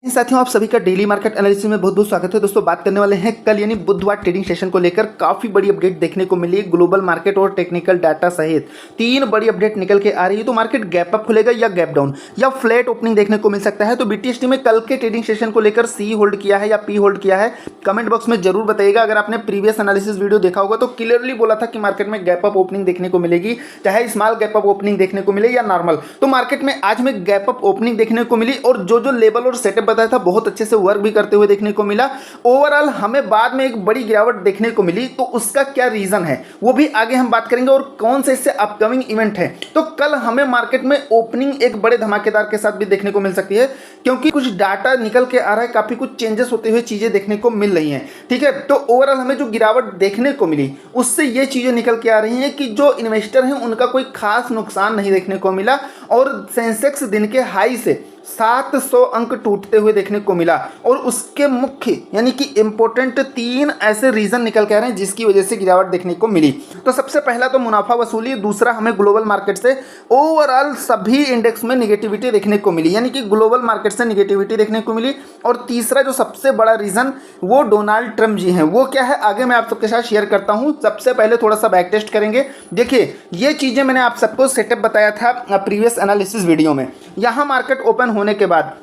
साथियों, आप सभी का डेली मार्केट एनालिसिस में बहुत बहुत स्वागत है। दोस्तों, बात करने वाले हैं कल यानी बुधवार ट्रेडिंग सेशन को लेकर काफी बड़ी अपडेट देखने को मिली। ग्लोबल मार्केट और टेक्निकल डाटा सहित तीन बड़ी अपडेट निकल के आ रही है। तो मार्केट गैप अप खुलेगा या गैप डाउन या फ्लैट ओपनिंग देखने को मिल सकता है। तो बीटीएसटी में कल के ट्रेडिंग सेशन को लेकर सी होल्ड किया है या पी होल्ड किया है, कमेंट बॉक्स में जरूर बताइएगा। अगर आपने प्रीवियस एनालिसिस वीडियो देखा होगा तो क्लियरली बोला था कि मार्केट में गैप अप ओपनिंग देखने को मिलेगी, चाहे स्मॉल गैप अप ओपनिंग देखने को मिले या नॉर्मल। तो मार्केट में आज में गैप अप ओपनिंग देखने को मिली और जो लेवल और सेटअप बताया था बहुत अच्छे से वर्क भी करते हुए देखने को मिला। ओवरऑल हमें बाद में एक बड़ी गिरावट देखने को मिली, तो उसका क्या रीजन है वो भी आगे हम बात करेंगे और कौन से इससे अपकमिंग इवेंट है। तो कल हमें मार्केट में ओपनिंग एक बड़े धमाकेदार के साथ भी देखने को मिल सकती है, क्योंकि कुछ डाटा निकल के आ रहा है, काफी कुछ चेंजेस होते हुए चीजें देखने को मिल रही हैं। ठीक है, तो ओवरऑल हमें जो गिरावट देखने को मिली उससे ये चीजें निकल के आ रही हैं कि जो इन्वेस्टर हैं उनका कोई खास नुकसान नहीं देखने को मिला और सेंसेक्स दिन के हाई से 700 अंक टूटते हुए देखने को मिला। और उसके मुख्य यानी कि इंपॉर्टेंट तीन ऐसे रीजन निकल के आ रहे हैं जिसकी वजह से गिरावट देखने को मिली। तो सबसे पहला तो मुनाफा वसूली, दूसरा हमें ग्लोबल मार्केट से ओवरऑल सभी इंडेक्स में निगेटिविटी देखने को मिली, यानी कि ग्लोबल मार्केट से निगेटिविटी देखने को मिली। और तीसरा जो सबसे बड़ा रीजन वो डोनाल्ड ट्रम्प जी हैं। वो क्या है आगे मैं आप सबके साथ शेयर करता हूं। सबसे पहले थोड़ा सा बैक टेस्ट करेंगे। देखिए, ये चीजें मैंने आप सबको सेटअप बताया था प्रीवियस एनालिसिस वीडियो में। यहां मार्केट ओपन होने के बाद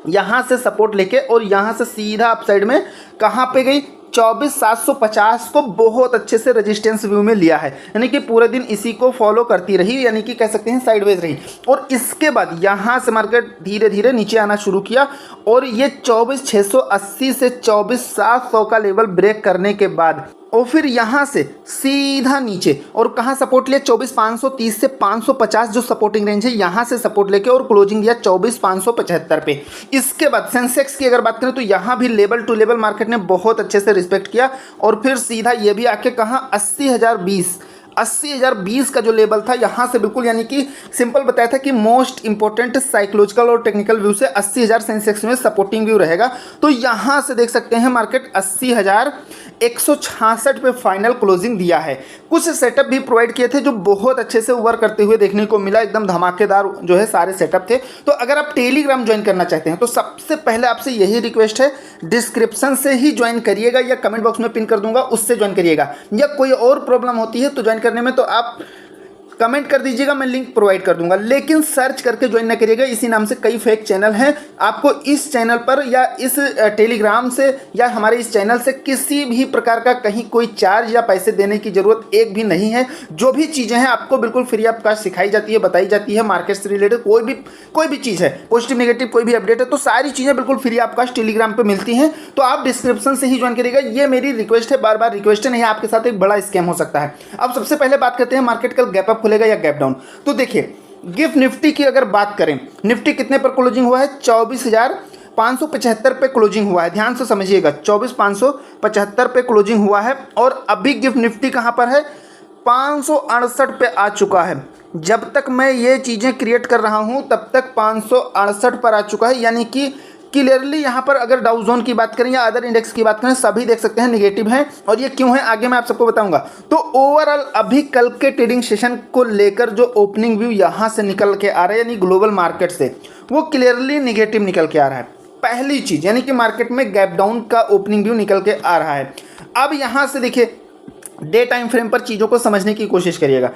यहां से सपोर्ट लेके और यहां से सीधा अपसाइड में कहां पे गई, 24,750 को बहुत अच्छे से रेजिस्टेंस व्यू में लिया है, यानी कि पूरे दिन इसी को फॉलो करती रही, यानी कि कह सकते हैं साइडवेज रही। और इसके बाद यहां से मार्केट धीरे धीरे नीचे आना शुरू किया और ये 24,680 से 24,700 का लेवल ब्रेक करने के बाद और फिर यहाँ से सीधा नीचे और कहाँ सपोर्ट लिया, 24,530 से 550 जो सपोर्टिंग रेंज है यहाँ से सपोर्ट लेके और क्लोजिंग दिया 24,575 पे। इसके बाद सेंसेक्स की अगर बात करें तो यहाँ भी लेवल टू लेवल मार्केट ने बहुत अच्छे से रिस्पेक्ट किया और फिर सीधा ये भी आके कहाँ 80,020 का जो लेवल था यहाँ से बिल्कुल, यानी कि सिंपल बताया था कि मोस्ट इंपॉर्टेंट साइकोलॉजिकल और टेक्निकल व्यू से 80,000 सेंसेक्स में सपोर्टिंग व्यू रहेगा। तो यहाँ से देख सकते हैं मार्केट 80,166 पे फाइनल क्लोजिंग दिया है। कुछ सेटअप भी प्रोवाइड किए थे जो बहुत अच्छे से वर्क करते हुए देखने को मिला, एकदम धमाकेदार जो है सारे सेटअप थे। तो अगर आप टेलीग्राम ज्वाइन करना चाहते हैं तो सबसे पहले आपसे यही रिक्वेस्ट है, डिस्क्रिप्शन से ही ज्वाइन करिएगा या कमेंट बॉक्स में पिन कर दूंगा, उससे ज्वाइन करिएगा। या कोई और प्रॉब्लम होती है तो ज्वाइन करने में तो आप कमेंट कर दीजिएगा, मैं लिंक प्रोवाइड कर दूंगा, लेकिन सर्च करके ज्वाइन ना करिएगा। इसी नाम से कई फेक चैनल हैं। आपको इस चैनल पर या इस टेलीग्राम से या हमारे इस चैनल से किसी भी प्रकार का कहीं कोई चार्ज या पैसे देने की जरूरत एक भी नहीं है। जो भी चीज़ें हैं आपको बिल्कुल फ्री ऑफ कॉस्ट सिखाई जाती है, बताई जाती है। मार्केट से रिलेटेड कोई भी चीज़ है, पॉजिटिव नेगेटिव कोई भी अपडेट है, तो सारी चीज़ें बिल्कुल फ्री ऑफ कॉस्ट टेलीग्राम पर मिलती हैं। तो आप डिस्क्रिप्शन से ही ज्वाइन करिएगा, ये मेरी रिक्वेस्ट है, बार बार रिक्वेस्ट है, नहीं आपके साथ एक बड़ा स्कैम हो सकता है। अब सबसे पहले बात करते हैं मार्केट कल गैप अप खुलेगा या गैप डाउन। तो देखिए, गिफ्ट निफ्टी की अगर बात करें, निफ्टी कितने पर क्लोजिंग हुआ है, 24,575 पे क्लोजिंग हुआ है। ध्यान से समझिएगा, 24,575 पे क्लोजिंग हुआ है। और अभी गिफ्ट निफ्टी कहां पर है, 568 पे आ चुका है। जब तक मैं ये चीजें क्रिएट कर रहा हूं तब तक 568 पर आ चुका है, यानी कि क्लियरली यहाँ पर अगर डाउ जोन की बात करें या अदर इंडेक्स की बात करें सभी देख सकते हैं निगेटिव हैं। और ये क्यों है आगे मैं आप सबको बताऊंगा। तो ओवरऑल अभी कल के ट्रेडिंग सेशन को लेकर जो ओपनिंग व्यू यहाँ से निकल के आ रहा है, यानी ग्लोबल मार्केट से, वो क्लियरली निगेटिव निकल के आ रहा है। पहली चीज, यानी कि मार्केट में गैप डाउन का ओपनिंग व्यू निकल के आ रहा है। अब यहाँ से देखिए, डे टाइम फ्रेम पर चीज़ों को समझने की कोशिश करिएगा।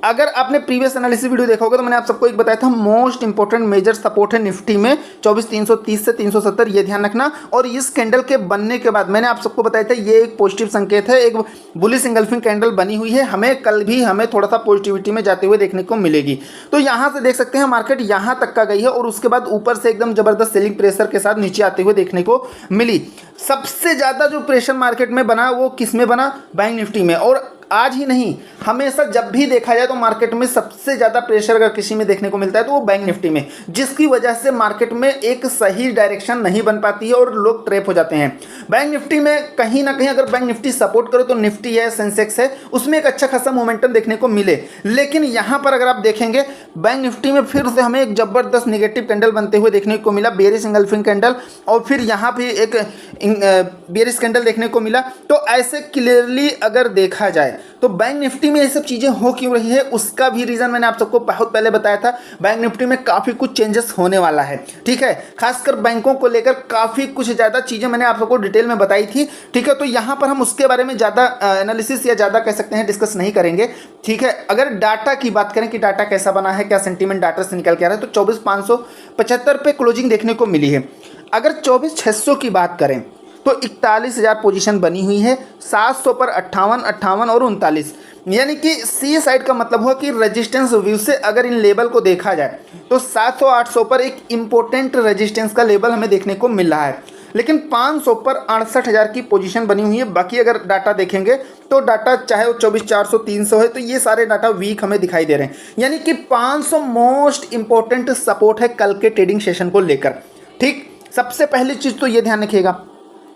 अगर आपने प्रीवियस एनालिसिस वीडियो देखा होगा तो मैंने आप सबको एक बताया था, मोस्ट इंपॉर्टेंट मेजर सपोर्ट है निफ्टी में 24,330 से 370, ये ध्यान रखना। और इस कैंडल के बनने के बाद मैंने आप सबको बताया था ये एक पॉजिटिव संकेत है, एक बुलिश इंगल्फिंग कैंडल बनी हुई है, हमें कल भी हमें थोड़ा सा पॉजिटिविटी में जाते हुए देखने को मिलेगी। तो यहाँ से देख सकते हैं मार्केट यहाँ तक का गई है और उसके बाद ऊपर से एकदम जबरदस्त सेलिंग प्रेशर के साथ नीचे आते हुए देखने को मिली। सबसे ज़्यादा जो प्रेशर मार्केट में बना वो किस में बना, बैंक निफ्टी में। और आज ही नहीं, हमेशा जब भी देखा जाए तो मार्केट में सबसे ज़्यादा प्रेशर अगर किसी में देखने को मिलता है तो वो बैंक निफ्टी में, जिसकी वजह से मार्केट में एक सही डायरेक्शन नहीं बन पाती है और लोग ट्रैप हो जाते हैं। बैंक निफ्टी में कहीं ना कहीं अगर बैंक निफ्टी सपोर्ट करे तो निफ्टी है, सेंसेक्स है, उसमें एक अच्छा खासा मोमेंटम देखने को मिले। लेकिन यहाँ पर अगर आप देखेंगे बैंक निफ्टी में फिर से हमें एक जबरदस्त निगेटिव कैंडल बनते हुए देखने को मिला, बेरिश इंगल्फिंग कैंडल, और फिर यहाँ भी एक बेरिश कैंडल देखने को मिला। तो ऐसे क्लियरली अगर देखा जाए तो बैंक निफ्टी में ये सब चीज़ें हो क्यों रही है, उसका भी रीज़न मैंने आप सबको बहुत पहले बताया था। बैंक निफ्टी में काफ़ी कुछ चेंजेस होने वाला है, ठीक है। खासकर बैंकों को लेकर काफ़ी कुछ ज़्यादा चीज़ें मैंने आप सबको डिटेल में बताई थी, ठीक है। तो यहाँ पर हम उसके बारे में ज़्यादा एनालिसिस या ज़्यादा कह सकते हैं डिस्कस नहीं करेंगे, ठीक है। अगर डाटा की बात करें कि डाटा कैसा बना है, क्या सेंटीमेंट डाटा से निकल के आ रहा है, तो 24,575 पे क्लोजिंग देखने को मिली है। अगर 24,600 की बात करें तो 41,000 पोजीशन बनी हुई है, 700 पर 58, 58 और 39, यानी कि सी साइड का मतलब हुआ कि रेजिस्टेंस व्यू से अगर इन लेवल को देखा जाए तो 700-800 पर एक इम्पोर्टेंट रेजिस्टेंस का लेवल हमें देखने को मिल रहा है। लेकिन 500 पर 68,000 की पोजीशन बनी हुई है। बाकी अगर डाटा देखेंगे तो डाटा चाहे वो 24,400, 300 है, तो ये सारे डाटा वीक हमें दिखाई दे रहे हैं। यानी कि 500 मोस्ट इंपॉर्टेंट सपोर्ट है कल के ट्रेडिंग सेशन को लेकर, ठीक। सबसे पहली चीज़ तो ये ध्यान रखिएगा,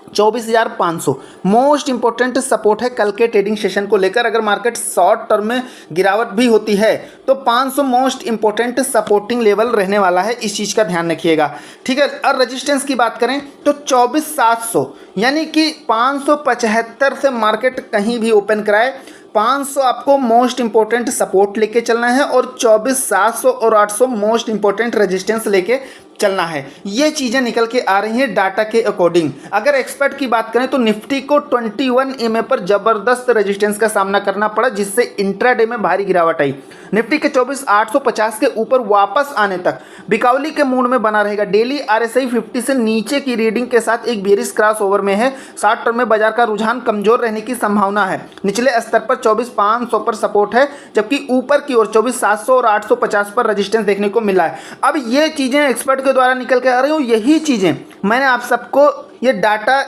24,500 मोस्ट इंपॉर्टेंट सपोर्ट है कल के ट्रेडिंग सेशन को लेकर। अगर मार्केट शॉर्ट टर्म में गिरावट भी होती है तो 500 मोस्ट इंपॉर्टेंट सपोर्टिंग लेवल रहने वाला है, इस चीज़ का ध्यान रखिएगा, ठीक है। और रेजिस्टेंस की बात करें तो 24,700, यानी कि 575 से मार्केट कहीं भी ओपन कराए 500 आपको मोस्ट इंपॉर्टेंट सपोर्ट लेके चलना है और 24,700 और 800 मोस्ट इंपॉर्टेंट रेजिस्टेंस लेके चलना है। ये चीज़ें निकल के आ रही हैं डाटा के अकॉर्डिंग। अगर एक्सपर्ट की बात करें तो निफ्टी को 21 EMA पर जबरदस्त रेजिस्टेंस का सामना करना पड़ा, जिससे इंट्राडे में भारी गिरावट आई। निफ्टी के 24,850 के ऊपर वापस आने तक बिकाउली के मूड में बना रहेगा। डेली RSI 50 से नीचे की रीडिंग के साथ एक बेरिश क्रॉस ओवर में है। शॉर्ट टर्म में बाजार का रुझान कमजोर रहने की संभावना है। निचले स्तर पर 24,500 पर सपोर्ट है, जबकि ऊपर की ओर 24,700 और 850 पर रेजिस्टेंस देखने को मिला है। अब ये चीज़ें एक्सपर्ट के द्वारा निकल के आ रही हूँ, यही चीज़ें मैंने आप सबको ये डाटा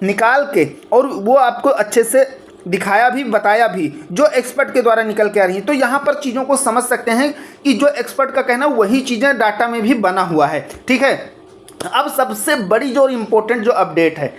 निकाल के और वो आपको अच्छे से दिखाया भी, बताया भी, जो एक्सपर्ट के द्वारा निकल के आ रही हैं। तो यहाँ पर चीज़ों को समझ सकते हैं कि जो एक्सपर्ट का कहना वही चीज़ें डाटा में भी बना हुआ है, ठीक है। अब सबसे बड़ी जो इम्पोर्टेंट जो अपडेट है,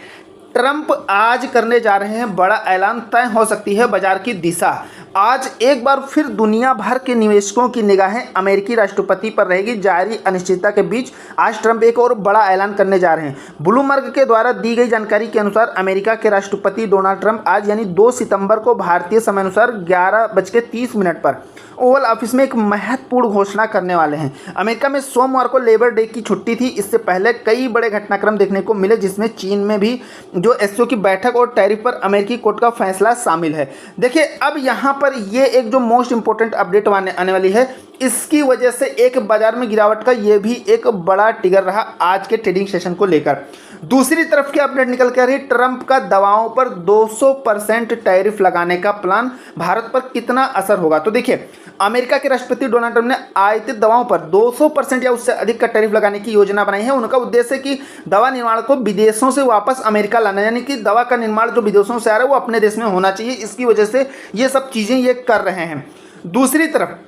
ट्रंप आज करने जा रहे हैं बड़ा ऐलान, तय हो सकती है बाजार की दिशा। आज एक बार फिर दुनिया भर के निवेशकों की निगाहें अमेरिकी राष्ट्रपति पर रहेगी। जारी अनिश्चितता के बीच आज ट्रंप एक और बड़ा ऐलान करने जा रहे हैं। ब्लूमबर्ग के द्वारा दी गई जानकारी के अनुसार अमेरिका के राष्ट्रपति डोनाल्ड ट्रंप आज यानी 2 सितंबर को भारतीय समय अनुसार 11:30 पर ओवल ऑफिस में एक महत्वपूर्ण घोषणा करने वाले हैं। अमेरिका में सोमवार को लेबर डे की छुट्टी थी। इससे पहले कई बड़े घटनाक्रम देखने को मिले, जिसमें चीन में भी जो SCO की बैठक और टैरिफ पर अमेरिकी कोर्ट का फैसला शामिल है। देखिए, अब यहाँ पर ये एक जो मोस्ट इंपॉर्टेंट अपडेट आने वाली है, इसकी वजह से एक बाजार में गिरावट का ये भी एक बड़ा ट्रिगर रहा आज के ट्रेडिंग सेशन को लेकर। दूसरी तरफ की अपडेट निकल कर रही, ट्रंप का दवाओं पर 200% टैरिफ लगाने का प्लान भारत पर कितना असर होगा। तो देखिए, अमेरिका के राष्ट्रपति डोनाल्ड ट्रंप ने आयातित दवाओं पर 200% या उससे अधिक का टैरिफ लगाने की योजना बनाई है। उनका उद्देश्य है कि दवा निर्माण को विदेशों से वापस अमेरिका लाना, यानी कि दवा का निर्माण जो विदेशों से आ रहा है वो अपने देश में होना चाहिए। इसकी वजह से ये सब चीज़ें ये कर रहे हैं। दूसरी तरफ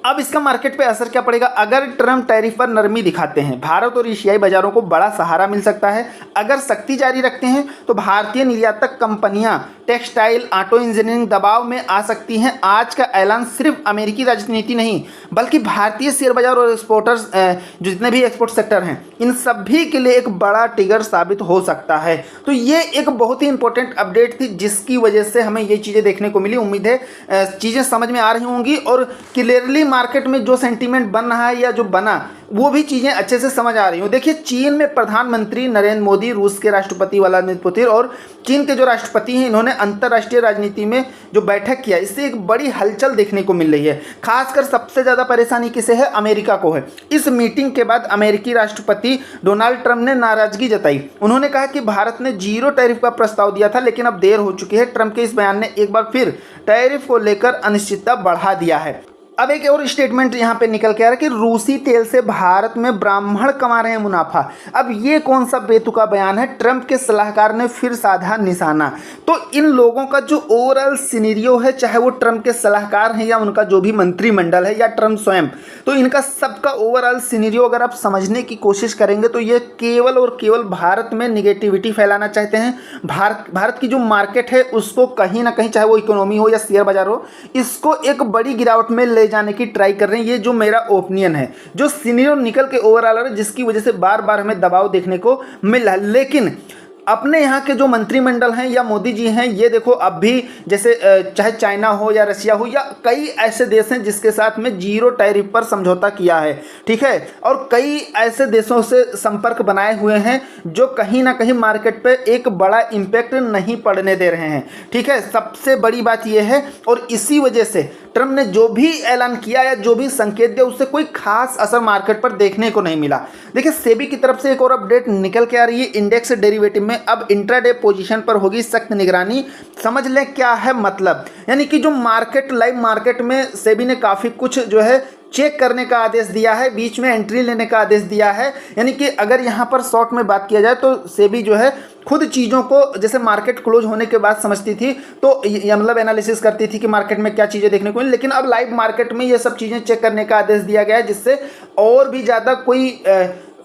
अब इसका मार्केट पे असर क्या पड़ेगा? अगर ट्रंप टैरिफ पर नरमी दिखाते हैं, भारत और एशियाई बाजारों को बड़ा सहारा मिल सकता है। अगर सख्ती जारी रखते हैं तो भारतीय निर्यातक कंपनियां टेक्सटाइल, ऑटो इंजीनियरिंग दबाव में आ सकती हैं। आज का ऐलान सिर्फ अमेरिकी राजनीति नहीं बल्कि भारतीय शेयर बाजार और एक्सपोर्टर्स जो जितने भी एक्सपोर्ट सेक्टर हैं, इन सभी के लिए एक बड़ा ट्रिगर साबित हो सकता है। तो ये एक बहुत ही इंपॉर्टेंट अपडेट थी, जिसकी वजह से हमें ये चीज़ें देखने को मिली। उम्मीद है चीज़ें समझ में आ रही होंगी और क्लियरली मार्केट में जो सेंटीमेंट बन रहा है या जो बना वो भी चीज़ें अच्छे से समझ आ रही हूँ। देखिए, चीन में प्रधानमंत्री नरेंद्र मोदी, रूस के राष्ट्रपति व्लादिमीर पुतिन और चीन के जो राष्ट्रपति हैं, इन्होंने अंतर्राष्ट्रीय राजनीति में जो बैठक किया, इससे एक बड़ी हलचल देखने को मिल रही है। खासकर सबसे ज़्यादा परेशानी किसे है? अमेरिका को है। इस मीटिंग के बाद अमेरिकी राष्ट्रपति डोनाल्ड ट्रंप ने नाराजगी जताई। उन्होंने कहा कि भारत ने 0 टैरिफ का प्रस्ताव दिया था, लेकिन अब देर हो चुकी है। ट्रंप के इस बयान ने एक बार फिर टैरिफ को लेकर अनिश्चितता बढ़ा दिया है। अब एक और स्टेटमेंट यहाँ पे निकल के आ रहा है कि रूसी तेल से भारत में ब्राह्मण कमा रहे हैं मुनाफा। अब ये कौन सा बेतुका बयान है? ट्रंप के सलाहकार ने फिर साधा निशाना। तो इन लोगों का जो ओवरऑल सिनेरियो है, चाहे वो ट्रंप के सलाहकार हैं या उनका जो भी मंत्रिमंडल है या ट्रंप स्वयं, तो इनका सबका ओवरऑल सिनेरियो अगर आप समझने की कोशिश करेंगे तो ये केवल और केवल भारत में निगेटिविटी फैलाना चाहते हैं। भारत की जो मार्केट है उसको कहीं ना कहीं, चाहे वो इकोनॉमी हो या शेयर बाजार हो, इसको एक बड़ी गिरावट में ले जाने की ट्राई कर रहे हैं। ये जो मेरा ओपिनियन है, जो सीनियर निकल के ओवरऑल है, जिसकी वजह से बार बार हमें दबाव देखने को मिल रहा है। लेकिन अपने यहाँ के जो मंत्रिमंडल हैं या मोदी जी हैं, ये देखो अब भी जैसे चाहे चाइना हो या रशिया हो या कई ऐसे देश हैं जिसके साथ में जीरो टैरिफ पर समझौता किया है, ठीक है। और कई ऐसे देशों से संपर्क बनाए हुए हैं जो कहीं ना कहीं मार्केट पे एक बड़ा इम्पैक्ट नहीं पड़ने दे रहे हैं, ठीक है। सबसे बड़ी बात यह है, और इसी वजह से ट्रम्प ने जो भी ऐलान किया या जो भी संकेत दिया उससे कोई खास असर मार्केट पर देखने को नहीं मिला। देखिए सेबी की तरफ से एक और अपडेट निकल के आ रही है, इंडेक्स डेरिवेटिव में अब इंट्राडे पोजीशन पर होगी सख्त निगरानी। समझ लें क्या है मतलब, यानी कि जो मार्केट लाइव मार्केट में सेबी ने काफ़ी कुछ जो है चेक करने का आदेश दिया है, बीच में एंट्री लेने का आदेश दिया है। यानी कि अगर यहाँ पर शॉर्ट में बात किया जाए तो सेबी जो है खुद चीज़ों को जैसे मार्केट क्लोज होने के बाद समझती थी, तो ये मतलब एनालिसिस करती थी कि मार्केट में क्या चीज़ें देखने को मिली, लेकिन अब लाइव मार्केट में ये सब चीज़ें चेक करने का आदेश दिया गया है, जिससे और भी ज़्यादा कोई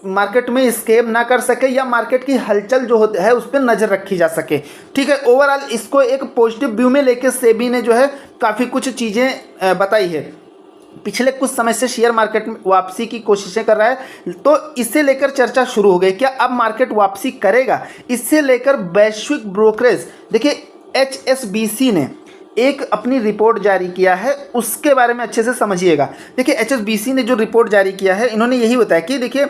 मार्केट में स्कैम ना कर सके या मार्केट की हलचल जो होती है उस पर नज़र रखी जा सके, ठीक है। ओवरऑल इसको एक पॉजिटिव व्यू में लेकर सेबी ने जो है काफ़ी कुछ चीज़ें बताई है। पिछले कुछ समय से शेयर मार्केट में वापसी की कोशिशें कर रहा है, तो इससे लेकर चर्चा शुरू हो गई क्या अब मार्केट वापसी करेगा। इससे लेकर वैश्विक ब्रोकरेज, देखिए HSBC ने एक अपनी रिपोर्ट जारी किया है, उसके बारे में अच्छे से समझिएगा। देखिए HSBC ने जो रिपोर्ट जारी किया है, इन्होंने यही बताया कि देखिए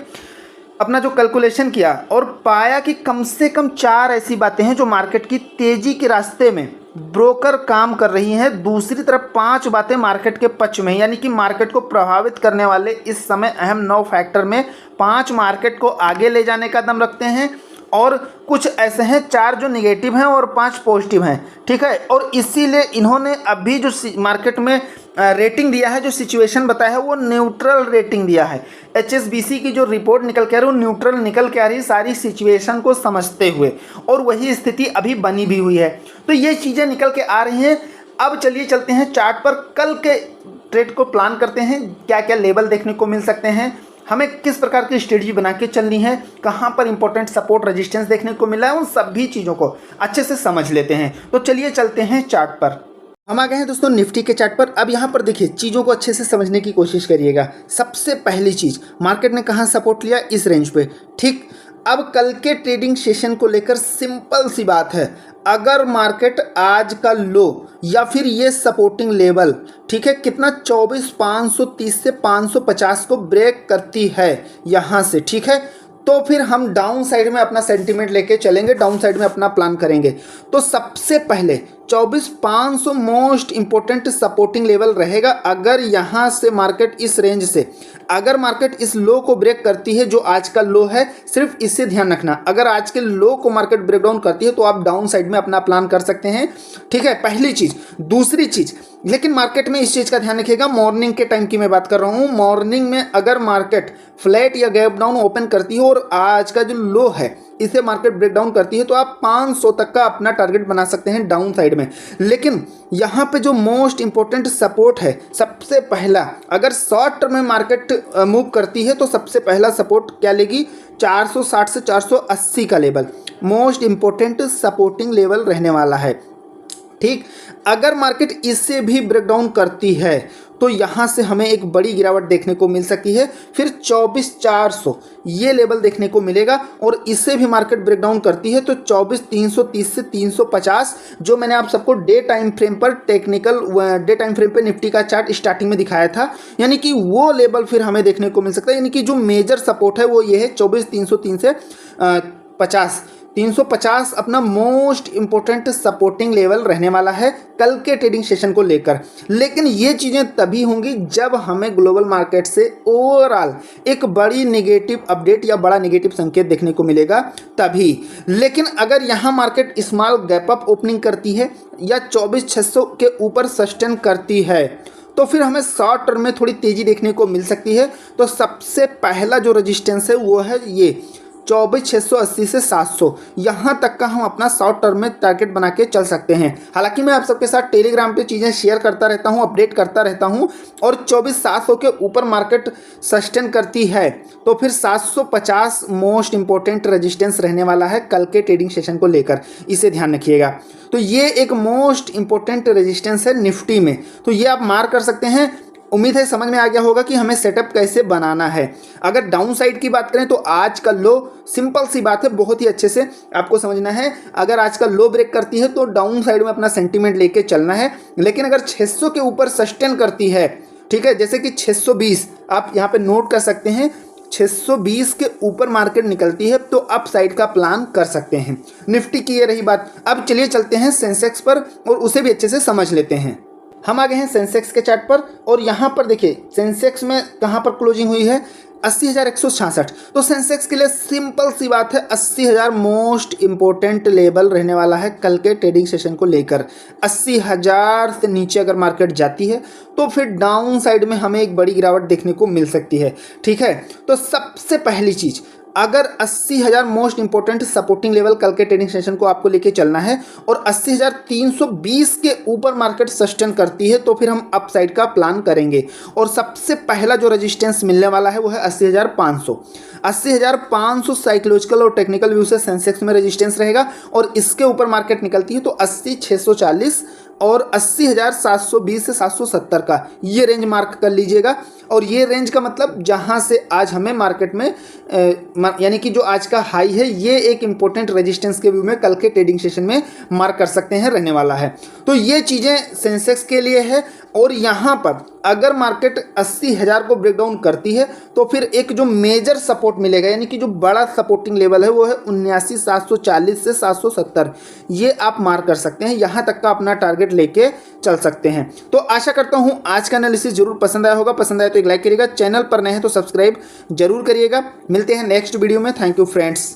अपना जो कैलकुलेशन किया और पाया कि कम से कम 4 ऐसी बातें हैं जो मार्केट की तेज़ी के रास्ते में ब्रोकर काम कर रही हैं। दूसरी तरफ 5 बातें मार्केट के पक्ष में, यानी कि मार्केट को प्रभावित करने वाले इस समय अहम 9 फैक्टर में 5 मार्केट को आगे ले जाने का दम रखते हैं, और कुछ ऐसे हैं 4 जो निगेटिव हैं और 5 पॉजिटिव हैं, ठीक है। और इसीलिए इन्होंने अभी जो मार्केट में रेटिंग दिया है, जो सिचुएशन बताया है, वो न्यूट्रल रेटिंग दिया है। HSBC की जो रिपोर्ट निकल के आ रही है वो न्यूट्रल निकल के आ रही है, सारी सिचुएशन को समझते हुए, और वही स्थिति अभी बनी भी हुई है। तो ये चीज़ें निकल के आ रही हैं। अब चलिए चलते हैं चार्ट पर, कल के ट्रेड को प्लान करते हैं, क्या क्या लेवल देखने को मिल सकते हैं, हमें किस प्रकार की स्ट्रेटजी बना के चलनी है, कहाँ पर इंपॉर्टेंट सपोर्ट रेजिस्टेंस देखने को मिला है, उन सभी चीज़ों को अच्छे से समझ लेते हैं। तो चलिए चलते हैं चार्ट पर। हम आ गए हैं दोस्तों निफ्टी के चार्ट पर। अब यहाँ पर देखिए चीज़ों को अच्छे से समझने की कोशिश करिएगा। सबसे पहली चीज़, मार्केट ने कहाँ सपोर्ट लिया, इस रेंज पे, ठीक। अब कल के ट्रेडिंग सेशन को लेकर सिंपल सी बात है, अगर मार्केट आज का लो या फिर ये सपोर्टिंग लेवल, ठीक है, कितना 24,530 से 550 को ब्रेक करती है यहाँ से, ठीक है, तो फिर हम डाउन साइड में अपना सेंटीमेंट लेके चलेंगे, डाउन साइड में अपना प्लान करेंगे। तो सबसे पहले 24,500 मोस्ट इंपॉर्टेंट सपोर्टिंग लेवल रहेगा। अगर यहाँ से मार्केट इस रेंज से, अगर मार्केट इस लो को ब्रेक करती है जो आज का लो है, सिर्फ इससे ध्यान रखना, अगर आज के लो को मार्केट ब्रेक डाउन करती है तो आप डाउन साइड में अपना प्लान कर सकते हैं, ठीक है, पहली चीज़। दूसरी चीज़, लेकिन मार्केट में इस चीज़ का ध्यान रखिएगा, मॉर्निंग के टाइम की मैं बात कर रहा हूँ। मॉर्निंग में अगर मार्केट फ्लैट या गैप डाउन ओपन करती है और आज का जो लो है इसे मार्केट ब्रेक डाउन करती है, तो आप 500 तक का अपना टारगेट बना सकते हैं डाउन साइड में। लेकिन यहाँ पे जो मोस्ट इंपॉर्टेंट सपोर्ट है, सबसे पहला, अगर शॉर्ट टर्म में मार्केट मूव करती है तो सबसे पहला सपोर्ट क्या लेगी, 460 से 480 का level most important supporting level रहने वाला है, ठीक। अगर मार्केट इससे भी ब्रेकडाउन करती है तो यहाँ से हमें एक बड़ी गिरावट देखने को मिल सकती है, फिर 24,400 ये लेवल देखने को मिलेगा, और इससे भी मार्केट ब्रेकडाउन करती है तो 24,330 से 350, जो मैंने आप सबको डे टाइम फ्रेम पर टेक्निकल डे टाइम फ्रेम पर निफ्टी का चार्ट स्टार्टिंग में दिखाया था, यानी कि वो लेवल फिर हमें देखने को मिल सकता है। यानी कि जो मेजर सपोर्ट है वो ये है 24,303 से 350 अपना मोस्ट इंपॉर्टेंट सपोर्टिंग लेवल रहने वाला है कल के ट्रेडिंग सेशन को लेकर। लेकिन ये चीज़ें तभी होंगी जब हमें ग्लोबल मार्केट से ओवरऑल एक बड़ी नेगेटिव अपडेट या बड़ा नेगेटिव संकेत देखने को मिलेगा तभी। लेकिन अगर यहाँ market small gap up opening करती है या 24,600 के ऊपर सस्टेन करती है तो फिर हमें शॉर्ट टर्म में थोड़ी तेज़ी देखने को मिल सकती है। तो सबसे पहला जो रजिस्टेंस है वो है ये 24,680 से 700, यहाँ तक का हम अपना शॉर्ट टर्म में टारगेट बना के चल सकते हैं। हालांकि मैं आप सबके साथ टेलीग्राम पे चीज़ें शेयर करता रहता हूँ, अपडेट करता रहता हूँ, और 24,700 के ऊपर मार्केट सस्टेन करती है तो फिर 750 मोस्ट इंपॉर्टेंट रेजिस्टेंस रहने वाला है कल के ट्रेडिंग सेशन को लेकर, इसे ध्यान रखिएगा। तो ये एक मोस्ट इंपॉर्टेंट रेजिस्टेंस है निफ्टी में, तो ये आप मार्क कर सकते हैं। उम्मीद है समझ में आ गया होगा कि हमें सेटअप कैसे बनाना है। अगर डाउन साइड की बात करें तो आज का लो, सिंपल सी बात है, बहुत ही अच्छे से आपको समझना है। अगर आज का लो ब्रेक करती है तो डाउन साइड में अपना सेंटीमेंट लेके चलना है, लेकिन अगर 600 के ऊपर सस्टेन करती है, ठीक है, जैसे कि 620 आप यहाँ पे नोट कर सकते हैं, 620 के ऊपर मार्केट निकलती है तो अप साइड का प्लान कर सकते हैं। निफ्टी की ये रही बात। अब चलिए चलते हैं सेंसेक्स पर और उसे भी अच्छे से समझ लेते हैं। हम आ गए हैं सेंसेक्स के चार्ट पर और यहाँ पर देखिए सेंसेक्स में कहाँ पर क्लोजिंग हुई है, 80,166। तो सेंसेक्स के लिए सिंपल सी बात है, 80,000 मोस्ट इंपॉर्टेंट लेवल रहने वाला है कल के ट्रेडिंग सेशन को लेकर। 80,000 से नीचे अगर मार्केट जाती है तो फिर डाउन साइड में हमें एक बड़ी गिरावट देखने को मिल सकती है, ठीक है। तो सबसे पहली चीज़, अगर 80,000 मोस्ट इंपॉर्टेंट सपोर्टिंग लेवल कल के ट्रेडिंग सेशन को आपको लेके चलना है और 80,320 के ऊपर मार्केट सस्टेन करती है तो फिर हम अप साइड का प्लान करेंगे। और सबसे पहला जो रेजिस्टेंस मिलने वाला है वो है 80,500। 80,500 साइकोलॉजिकल और टेक्निकल व्यू से सेंसेक्स में रेजिस्टेंस रहेगा और इसके ऊपर मार्केट निकलती है तो 80,640 और 80,720 से 770 का ये रेंज मार्क कर लीजिएगा। और ये रेंज का मतलब जहां से आज हमें मार्केट में यानी कि जो आज का हाई है ये एक इंपॉर्टेंट रेजिस्टेंस के व्यू में कल के ट्रेडिंग सेशन में मार्क कर सकते हैं, रहने वाला है। तो ये चीज़ें सेंसेक्स के लिए है। और यहाँ पर अगर मार्केट 80,000 को ब्रेक डाउन करती है तो फिर एक जो मेजर सपोर्ट मिलेगा, यानी कि जो बड़ा सपोर्टिंग लेवल है वो है 79,740 से 770। ये आप मार्क कर सकते हैं, यहाँ तक का अपना टारगेट लेके चल सकते हैं। तो आशा करता हूँ आज का एनालिसिस जरूर पसंद आया होगा। पसंद आया तो एक लाइक करिएगा, चैनल पर नए हैं तो सब्सक्राइब जरूर करिएगा। मिलते हैं नेक्स्ट वीडियो में। Thank you friends.